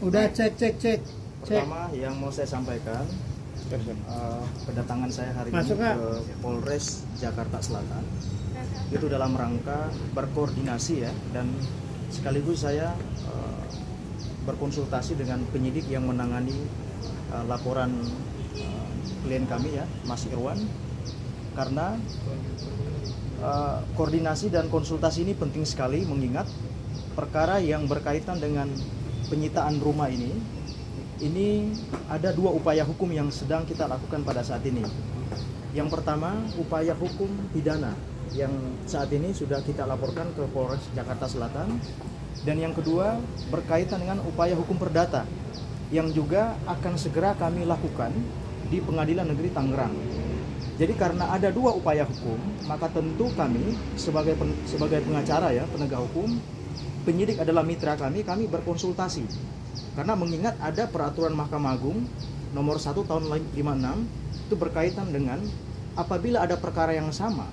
Udah cek. Pertama yang mau saya sampaikan, kedatangan saya hari Masuk, ini Kak. ke Polres Jakarta Selatan itu dalam rangka berkoordinasi ya, dan sekaligus saya berkonsultasi dengan penyidik yang menangani laporan klien kami ya, Mas Irwan, karena koordinasi dan konsultasi ini penting sekali mengingat perkara yang berkaitan dengan penyitaan rumah ini ada dua upaya hukum yang sedang kita lakukan pada saat ini. Yang pertama, upaya hukum pidana yang saat ini sudah kita laporkan ke Polres Jakarta Selatan, dan yang kedua berkaitan dengan upaya hukum perdata yang juga akan segera kami lakukan di Pengadilan Negeri Tangerang. Jadi karena ada dua upaya hukum, maka tentu kami sebagai pengacara ya, penegak hukum, penyidik adalah mitra kami berkonsultasi. Karena mengingat ada peraturan Mahkamah Agung nomor 1 tahun 56 itu berkaitan dengan apabila ada perkara yang sama,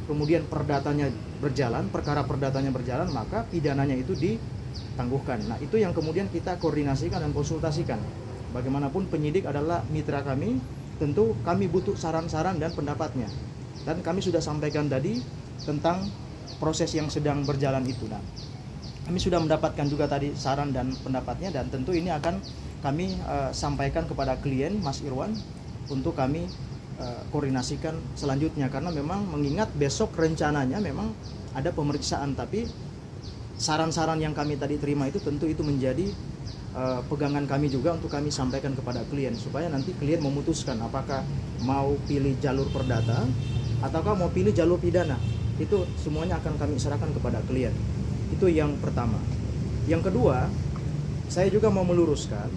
kemudian perkara perdatanya berjalan, maka pidananya itu ditangguhkan. Nah, itu yang kemudian kita koordinasikan dan konsultasikan. Bagaimanapun penyidik adalah mitra kami, tentu kami butuh saran-saran dan pendapatnya. Dan kami sudah sampaikan tadi tentang proses yang sedang berjalan itu. Nah, kami sudah mendapatkan juga tadi saran dan pendapatnya, dan tentu ini akan kami sampaikan kepada klien Mas Irwan untuk kami koordinasikan selanjutnya, karena memang mengingat besok rencananya memang ada pemeriksaan, tapi saran-saran yang kami tadi terima itu tentu itu menjadi pegangan kami juga untuk kami sampaikan kepada klien supaya nanti klien memutuskan apakah mau pilih jalur perdata ataukah mau pilih jalur pidana. Itu semuanya akan kami serahkan kepada klien. Itu yang pertama. Yang kedua, saya juga mau meluruskan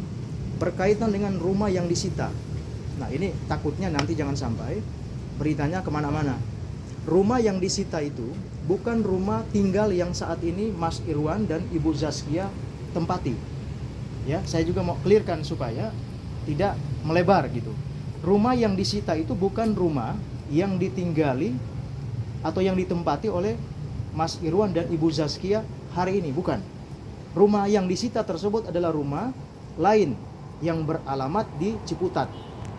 berkaitan dengan rumah yang disita. Nah, ini takutnya nanti jangan sampai beritanya kemana-mana. Rumah yang disita itu bukan rumah tinggal yang saat ini Mas Irwan dan Ibu Zaskia tempati. Ya, saya juga mau clearkan supaya tidak melebar gitu. Rumah yang disita itu bukan rumah yang ditinggali atau yang ditempati oleh Mas Irwan dan Ibu Zaskia hari ini, bukan. Rumah yang disita tersebut adalah rumah lain yang beralamat di Ciputat.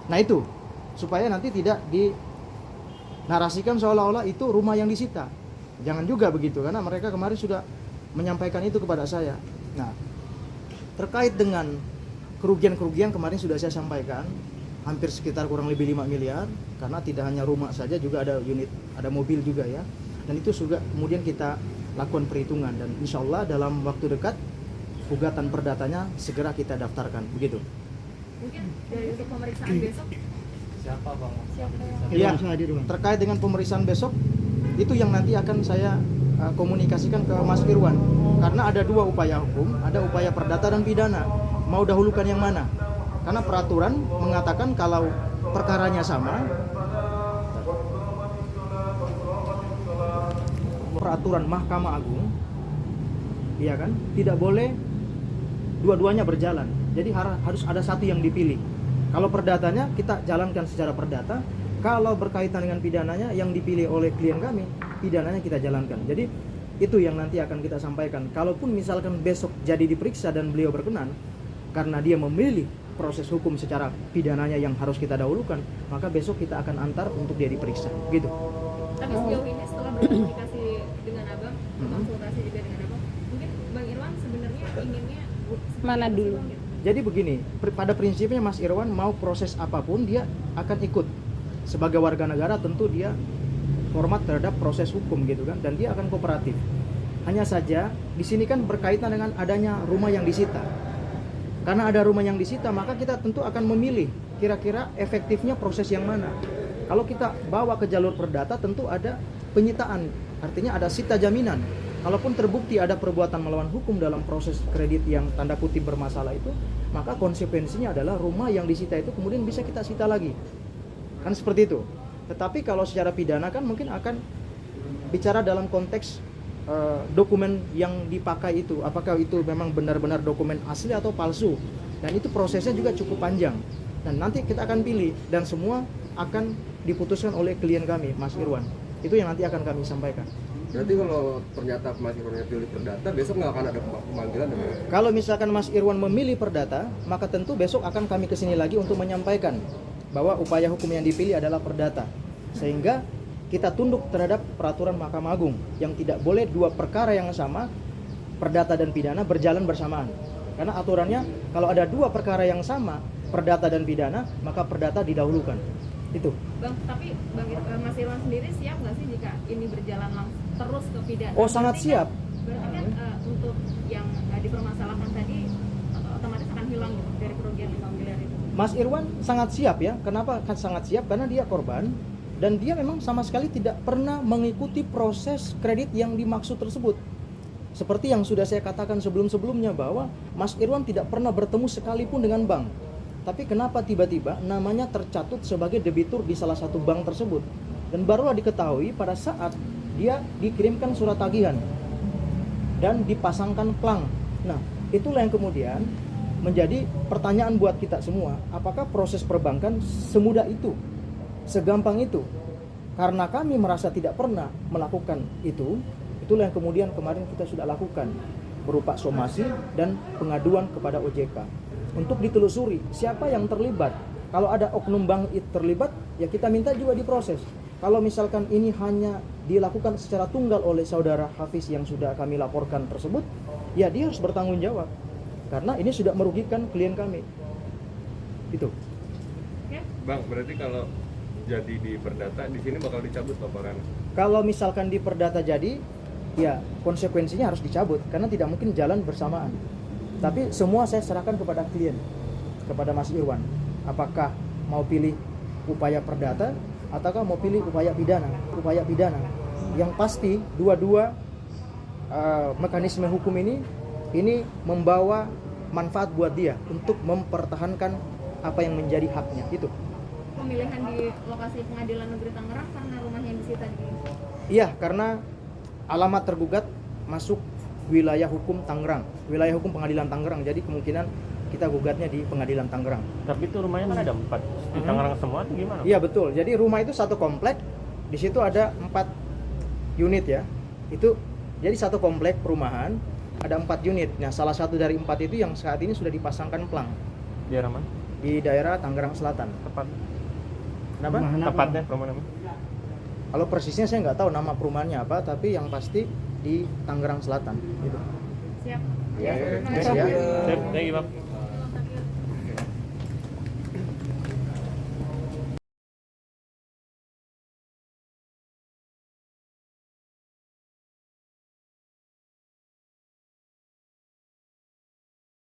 Nah, itu supaya nanti tidak dinarasikan seolah-olah itu rumah yang disita. Jangan juga begitu, karena mereka kemarin sudah menyampaikan itu kepada saya. Nah, terkait dengan kerugian-kerugian kemarin sudah saya sampaikan, hampir sekitar kurang lebih 5 miliar, karena tidak hanya rumah saja, juga ada unit, ada mobil juga ya. Dan itu juga kemudian kita lakukan perhitungan, dan insya Allah dalam waktu dekat gugatan perdatanya segera kita daftarkan, begitu. Mungkin dari untuk pemeriksaan besok Siapa bang? Ya, terkait dengan pemeriksaan besok itu yang nanti akan saya komunikasikan ke Mas Irwan, karena ada dua upaya hukum, ada upaya perdata dan pidana. Mau dahulukan yang mana? Karena peraturan mengatakan kalau perkaranya sama, peraturan Mahkamah Agung, iya kan, tidak boleh dua-duanya berjalan. Jadi harus ada satu yang dipilih. Kalau perdatanya kita jalankan secara perdata, kalau berkaitan dengan pidananya yang dipilih oleh klien kami, pidananya kita jalankan. Jadi itu yang nanti akan kita sampaikan. Kalaupun misalkan besok jadi diperiksa dan beliau berkenan, karena dia memilih proses hukum secara pidananya yang harus kita dahulukan, maka besok kita akan antar untuk dia diperiksa, gitu. tapi sejauh ini setelah berkomunikasi dengan abang, konsultasi juga dengan abang, mungkin Bang Irwan sebenarnya inginnya Mana dulu? gitu. Jadi begini, pada prinsipnya Mas Irwan mau proses apapun dia akan ikut. Sebagai warga negara tentu dia hormat terhadap proses hukum gitu kan, dan dia akan kooperatif. Hanya saja di sini kan berkaitan dengan adanya rumah yang disita. Karena ada rumah yang disita, maka kita tentu akan memilih kira-kira efektifnya proses yang mana. Kalau kita bawa ke jalur perdata tentu ada penyitaan, artinya ada sita jaminan. Kalaupun terbukti ada perbuatan melawan hukum dalam proses kredit yang tanda kutip bermasalah itu, maka konsekuensinya adalah rumah yang disita itu kemudian bisa kita sita lagi. Kan seperti itu. Tetapi kalau secara pidana kan mungkin akan bicara dalam konteks dokumen yang dipakai itu, apakah itu memang benar-benar dokumen asli atau palsu, dan itu prosesnya juga cukup panjang, dan nanti kita akan pilih, dan semua akan diputuskan oleh klien kami, Mas Irwan. Itu yang nanti akan kami sampaikan. Berarti kalau ternyata Mas Irwan pilih perdata, besok nggak akan ada pemanggilan ya? Kalau misalkan Mas Irwan memilih perdata, maka tentu besok akan kami kesini lagi untuk menyampaikan bahwa upaya hukum yang dipilih adalah perdata. Sehingga kita tunduk terhadap peraturan Mahkamah Agung yang tidak boleh dua perkara yang sama, perdata dan pidana, berjalan bersamaan. Karena aturannya kalau ada dua perkara yang sama, perdata dan pidana, maka perdata didahulukan. Itu. Bang, tapi Mas Irwan sendiri siap nggak sih jika ini berjalan langsung terus ke pidana? Oh, sangat Berarti siap. Berarti kan untuk yang dipermasalahkan tadi otomatis akan hilang gitu dari kerugian 5 miliar itu. Mas Irwan sangat siap ya. Kenapa sangat siap? Karena dia korban dan dia memang sama sekali tidak pernah mengikuti proses kredit yang dimaksud tersebut. Seperti yang sudah saya katakan sebelum-sebelumnya bahwa Mas Irwan tidak pernah bertemu sekalipun dengan bank. Tapi kenapa tiba-tiba namanya tercatut sebagai debitur di salah satu bank tersebut? Dan barulah diketahui pada saat dia dikirimkan surat tagihan dan dipasangkan plang. Nah, itulah yang kemudian menjadi pertanyaan buat kita semua. Apakah proses perbankan semudah itu? Segampang itu? Karena kami merasa tidak pernah melakukan itu, itulah yang kemudian kemarin kita sudah lakukan berupa somasi dan pengaduan kepada OJK untuk ditelusuri siapa yang terlibat. Kalau ada oknum bank itu terlibat, ya kita minta juga diproses. Kalau misalkan ini hanya dilakukan secara tunggal oleh saudara Hafiz yang sudah kami laporkan tersebut, ya dia harus bertanggung jawab. Karena ini sudah merugikan klien kami. Itu. Oke? Bang, berarti kalau jadi di perdata di sini bakal dicabut laporan. Kalau misalkan di perdata jadi, ya konsekuensinya harus dicabut karena tidak mungkin jalan bersamaan. Tapi semua saya serahkan kepada klien, kepada Mas Irwan. Apakah mau pilih upaya perdata ataukah mau pilih upaya pidana? Upaya pidana. Yang pasti dua-dua mekanisme hukum ini membawa manfaat buat dia untuk mempertahankan apa yang menjadi haknya. Itu. Pemilihan di lokasi Pengadilan Negeri Tangerang karena rumahnya disita di Iya, karena alamat tergugat masuk wilayah hukum Tangerang, wilayah hukum Pengadilan Tangerang. Jadi kemungkinan kita gugatnya di Pengadilan Tangerang. Tapi itu rumahnya kan ada 4 di Tangerang semua atau gimana? Iya betul. Jadi rumah itu satu komplek. Di situ ada 4 unit ya. Itu jadi satu komplek perumahan ada 4 unit. Nah, salah satu dari 4 itu yang saat ini sudah dipasangkan plang Di arah mana? di daerah Tangerang Selatan. Tepat. Kenapa? Tepatnya perumahan apa? Kalau persisnya saya nggak tahu nama perumahannya apa, tapi yang pasti di Tangerang Selatan. Gitu. siap. Ya, Terima ya. kasih. Thank you, Bang.